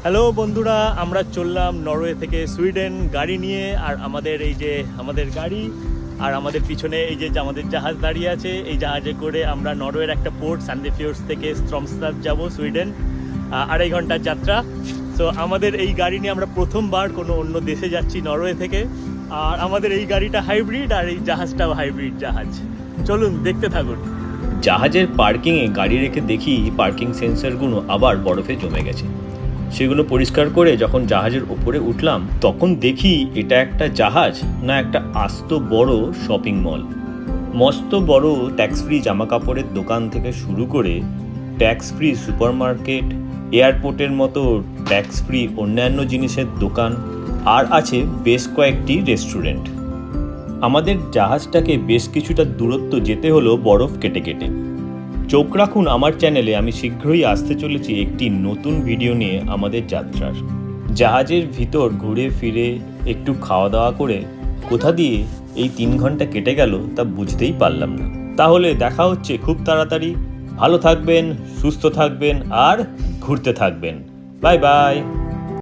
Hello বন্ধুরা, আমরা চললাম নরওয়ে থেকে সুইডেন গাড়ি নিয়ে। আর আমাদের এই যে আমাদের গাড়ি আর আমাদের পিছনে এই যে আমাদের জাহাজ দাঁড়িয়ে আছে, এই জাহাজে করে আমরা নরওয়ের একটা পোর্ট সান্ডেফিওর্স থেকে স্ট্রমস্টাড যাব সুইডেন, 2.5 ঘন্টার যাত্রা। সো আমাদের এই গাড়ি নিয়ে আমরা প্রথমবার কোনো অন্য দেশে যাচ্ছি নরওয়ে থেকে। আর আমাদের এই গাড়িটা হাইব্রিড আর এই জাহাজটাও হাইব্রিড জাহাজ। চলুন দেখতে থাকুন। জাহাজের পার্কিংয়ে গাড়ি রেখে দেখি পার্কিং সেন্সরগুলো আবার বরফে জমে গেছে। সেগুলো পরিষ্কার করে যখন জাহাজের ওপরে উঠলাম তখন দেখি এটা একটা জাহাজ না একটা আস্ত বড় শপিং মল। মস্ত বড় ট্যাক্স ফ্রি জামা কাপড়ের দোকান থেকে শুরু করে ট্যাক্স ফ্রি সুপারমার্কেট, এয়ারপোর্টের মতো ট্যাক্স ফ্রি অন্যান্য জিনিসের দোকান, আর আছে বেশ কয়েকটি রেস্টুরেন্ট। আমাদের জাহাজটাকে বেশ কিছুটা দূরত্ব যেতে হলো বরফ কেটে কেটে। চোখ রাখুন আমার চ্যানেলে, আমি শীঘ্রই আসতে চলেছি একটি নতুন ভিডিও নিয়ে আমাদের যাত্রার। জাহাজের ভিতর ঘুরে ফিরে একটু খাওয়া দাওয়া করে কোথা দিয়ে এই 3 ঘন্টা কেটে গেল তা বুঝতেই পারলাম না। তাহলে দেখা হচ্ছে খুব তাড়াতাড়ি। ভালো থাকবেন, সুস্থ থাকবেন আর ঘুরতে থাকবেন। Bye bye.